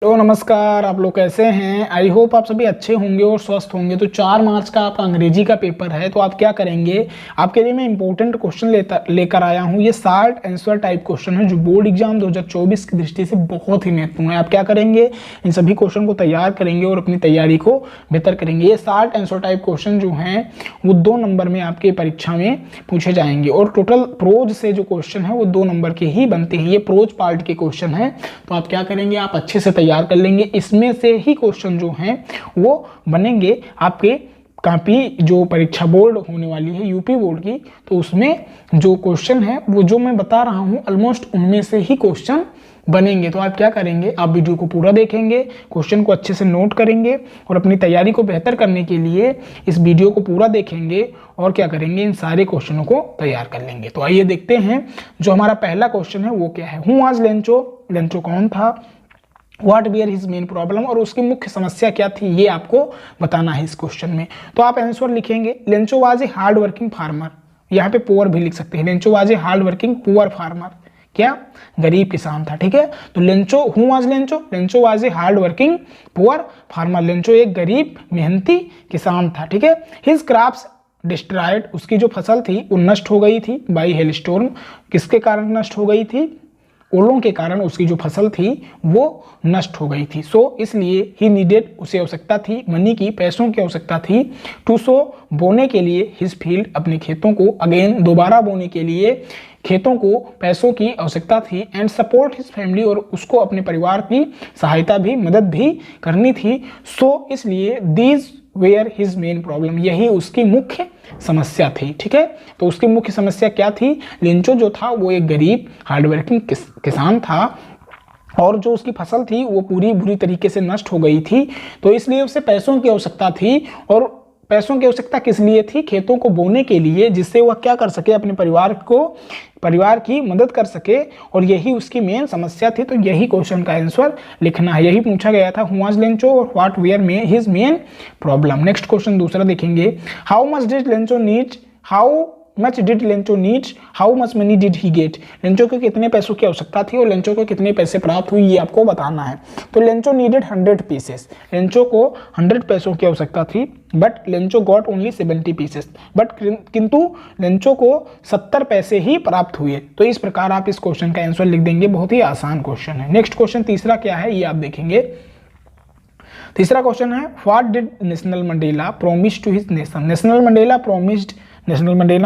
तो नमस्कार, आप लोग कैसे हैं। आई होप आप सभी अच्छे होंगे और स्वस्थ होंगे। तो 4 मार्च का आपका अंग्रेजी का पेपर है, तो आप क्या करेंगे, आपके लिए मैं इंपॉर्टेंट क्वेश्चन लेकर आया हूं। ये शार्ट आंसर टाइप क्वेश्चन है जो बोर्ड एग्जाम 2024 की दृष्टि से बहुत ही महत्वपूर्ण है। आप क्या करेंगे, इन सभी क्वेश्चन को तैयार करेंगे और अपनी तैयारी को बेहतर करेंगे। ये शार्ट आंसर टाइप क्वेश्चन जो हैं वो 2 नंबर में आपके परीक्षा में पूछे जाएंगे और टोटल प्रोज से जो क्वेश्चन है वो 2 नंबर के ही बनते हैं। ये प्रोज पार्ट के क्वेश्चन है, तो आप क्या करेंगे, आप अच्छे से तैयार कर लेंगे। इसमें से ही क्वेश्चन जो हैं वो बनेंगे आपके काफी जो परीक्षा बोर्ड होने वाली है यूपी बोर्ड की, तो उसमें जो क्वेश्चन है वो जो मैं बता रहा हूं ऑलमोस्ट उनमें से ही क्वेश्चन बनेंगे। तो आप क्या करेंगे, आप वीडियो को पूरा देखेंगे, क्वेश्चन को अच्छे से नोट करेंगे और अपनी तैयारी को बेहतर करने के लिए इस वीडियो को पूरा देखेंगे और क्या करेंगे, इन सारे क्वेश्चनों को तैयार कर लेंगे। तो आइए देखते हैं जो हमारा पहला क्वेश्चन है वो क्या है। हु वाज लेंचो, लेंचो कौन था, what were his main problem, और उसकी मुख्य समस्या क्या थी, ये आपको बताना है इस क्वेश्चन में। तो आप आंसर लिखेंगे, Lencho was a hard working farmer, यहाँ पे पुअर भी लिख सकते हैं। Lencho was a hard working poor farmer, क्या गरीब किसान था। ठीक है, तो Lencho, who was Lencho, Lencho was a hard working poor farmer, Lencho एक गरीब मेहनती किसान था। ठीक है, हिज क्रॉप्स डिस्ट्रॉयड, उसकी जो फसल थी वो नष्ट हो गई थी बाई हेल स्टॉर्म, किसके कारण नष्ट हो गई थी, ओलों के कारण उसकी जो फसल थी वो नष्ट हो गई थी। सो इसलिए ही नीडेड, उसे आवश्यकता थी मनी की, पैसों की आवश्यकता थी, टू सो बोने के लिए, हिज फील्ड अपने खेतों को, अगेन दोबारा बोने के लिए खेतों को पैसों की आवश्यकता थी, एंड सपोर्ट हिज फैमिली, और उसको अपने परिवार की सहायता भी, मदद भी करनी थी। सो इसलिए these where his main problem, यही उसकी मुख्य समस्या थी। ठीक है, तो उसकी मुख्य समस्या क्या थी, लेंचो जो था वो एक गरीब हार्डवर्किंग किसान था और जो उसकी फसल थी वो पूरी बुरी तरीके से नष्ट हो गई थी, तो इसलिए उसे पैसों की आवश्यकता थी। और पैसों की आवश्यकता किस लिए थी, खेतों को बोने के लिए, जिससे वह क्या कर सके, अपने परिवार की मदद कर सके, और यही उसकी मेन समस्या थी। तो यही क्वेश्चन का आंसर लिखना है, यही पूछा गया था, हु वाज लेंचो और व्हाट वेयर में his main problem. Next question दूसरा देखेंगे, how much did Lencho need, how much did Lencho need, how much money did he get, Lencho को कितने पैसों की आवश्यकता थी और लेंचो को कितने पैसे प्राप्त हुई, ये आपको बताना है। तो लेंचो नीडेड 100 पीसेस, लेंचो को 100 पैसों की आवश्यकता थी, but Lencho got only 70 pieces, but किंतु लेंचो को 70 पैसे ही प्राप्त हुए। तो इस प्रकार आप इस क्वेश्चन का आंसर लिख देंगे, बहुत ही आसान क्वेश्चन है। नेक्स्ट क्वेश्चन तीसरा क्या है ये आप देखेंगे। तीसरा क्वेश्चन है, what did national Mandela promise to his nation, national Mandela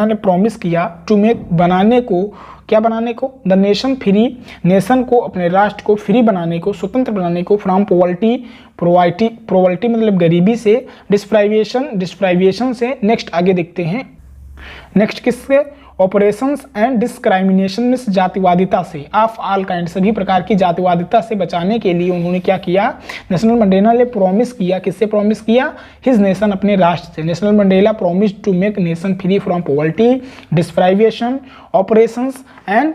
ने प्रॉमिस किया टू मेक, बनाने को, क्या बनाने को, द नेशन फ्री, नेशन को, अपने राष्ट्र को फ्री बनाने को, स्वतंत्र बनाने को, फ्रॉम पॉवर्टी मतलब गरीबी से, डिस्प्राइवेशन से। नेक्स्ट आगे देखते हैं, नेक्स्ट किससे, ऑपरेशंस एंड डिस्क्राइमिनेशन में, जातिवादिता से, ऑफ ऑल काइंड, सभी प्रकार की जातिवादिता से बचाने के लिए उन्होंने क्या किया, नेशनल मंडेला ने प्रॉमिस किया, किससे प्रॉमिस किया, हिज नेशन, अपने राष्ट्र से। Nelson Mandela promise to make nation free from poverty, deprivation, operations and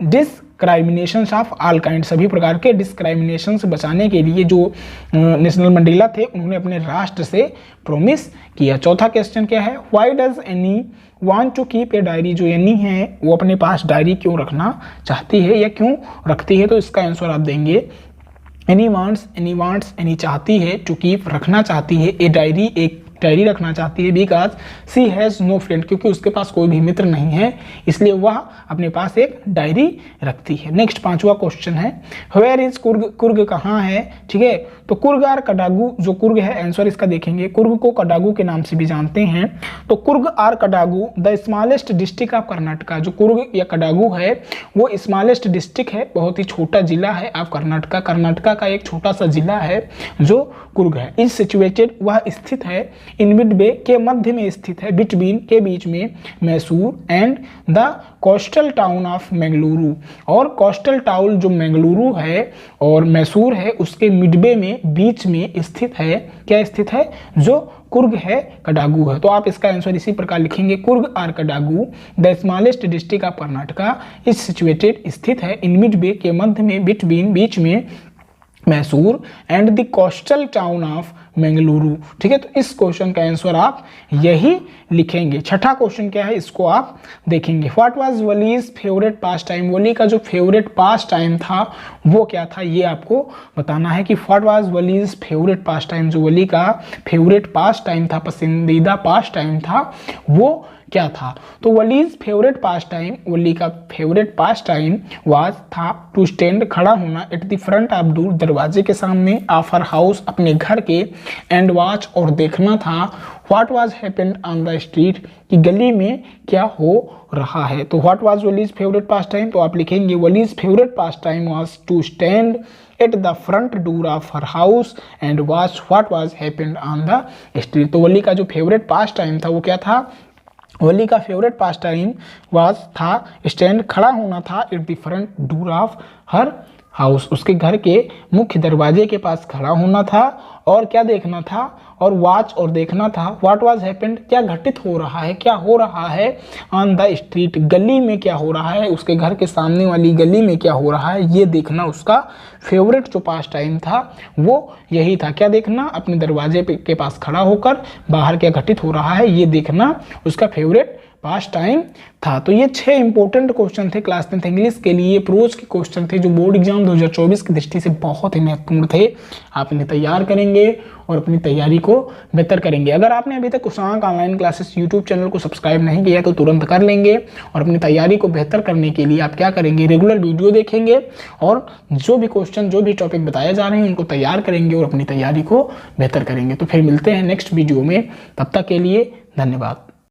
discrimination of all kind, सभी प्रकार के डिस्क्राइमिनेशन से बचाने के लिए जो नेशनल मंडेला थे उन्होंने अपने राष्ट्र से प्रॉमिस किया। चौथा क्वेश्चन क्या है, why does Anne want to keep a diary, जो एनी है वो अपने पास डायरी क्यों रखना चाहती है या क्यों रखती है, तो इसका आंसर आप देंगे, एनी वांट्स, एनी चाहती है, टू कीप रखना चाहती है, ए डायरी एक डायरी रखना चाहती है, because she has no friend, क्योंकि उसके पास कोई भी मित्र नहीं है, इसलिए वह अपने पास एक डायरी रखती है। नेक्स्ट पांचवा क्वेश्चन है, वेयर इज कुर्ग, कुर्ग कहाँ है। ठीक है, तो कुर्ग आर कडागू, जो कुर्ग है आंसर इसका देखेंगे, कुर्ग को कडागू के नाम से भी जानते हैं। तो Coorg or Kodagu the smallest district of Karnataka, जो कुर्ग या कडागू है वो स्मॉलेस्ट डिस्ट्रिक्ट है, बहुत ही छोटा जिला है ऑफ कर्नाटका का एक छोटा सा जिला है जो कुर्ग है। इज सिचुएटेड, वह स्थित है, इन मिड बे, के मध्य में स्थित है, बिटवीन के बीच में, Mysore and the coastal town of Mangaluru, और कोस्टल टाउन जो मैंगलुरु है और मैसूर है उसके मिडबे में, बीच में स्थित है, क्या स्थित है, जो कुर्ग है कडागू है। तो आप इसका आंसर इसी प्रकार लिखेंगे, Coorg or Kodagu the smallest district of Karnataka is situated, स्थित है, इन मिड बे के मध्य में, बिटवीन बीच में, Mysore and the coastal town of Bengaluru. ठीक है, तो इस क्वेश्चन का आंसर आप यही लिखेंगे। छठा क्वेश्चन क्या है, इसको आप देखेंगे। What was Valli's favourite pastime, Valli का जो फेवरेट पास टाइम था वो क्या था, ये आपको बताना है कि what was Valli's favourite pastime, जो वली का फेवरेट पास टाइम था, पसंदीदा पास टाइम था, वो क्या था। तो वलीज फेवरेट पास टाइम, वली का फेवरेट पास टाइम वाज था टू स्टैंड, खड़ा होना, eight the front of door, दरवाजे के सामने, ऑफ हर हाउस, अपने घर के, एंड वॉच, और देखना था, what was happened on the street, कि गली में क्या हो रहा है। तो what was Valli's favourite pastime, तो आप लिखेंगे Valli's favourite pastime was to stand at the front door of her house and watch what was happened on the street. तो वली का जो फेवरेट पास टाइम था वो क्या था, वली का फेवरेट पास टाइम वाज था स्टैंड, खड़ा होना था, eight the front door of her house, उसके घर के मुख्य दरवाजे के पास खड़ा होना था, और क्या देखना था, और वॉच, और देखना था, व्हाट वाज हैपेंड, क्या घटित हो रहा है, क्या हो रहा है, ऑन द स्ट्रीट, गली में क्या हो रहा है, उसके घर के सामने वाली गली में क्या हो रहा है, ये देखना उसका फेवरेट जो पास टाइम था वो यही था। क्या देखना, अपने दरवाजे के पास खड़ा होकर बाहर क्या घटित हो रहा है ये देखना उसका फेवरेट पास टाइम था। तो ये 6 इंपॉर्टेंट क्वेश्चन थे क्लास 10th इंग्लिश के लिए, प्रोज के क्वेश्चन थे जो बोर्ड एग्जाम 2024 की दृष्टि से बहुत ही महत्वपूर्ण थे। आप इन्हें तैयार करेंगे और अपनी तैयारी को बेहतर करेंगे। अगर आपने अभी तक कुशांक ऑनलाइन क्लासेस यूट्यूब चैनल को सब्सक्राइब नहीं किया तो तुरंत कर लेंगे, और अपनी तैयारी को बेहतर करने के लिए आप क्या करेंगे, रेगुलर वीडियो देखेंगे और जो भी क्वेश्चन, जो भी टॉपिक बताए जा रहे हैं उनको तैयार करेंगे और अपनी तैयारी को बेहतर करेंगे। तो फिर मिलते हैं नेक्स्ट वीडियो में, तब तक के लिए धन्यवाद।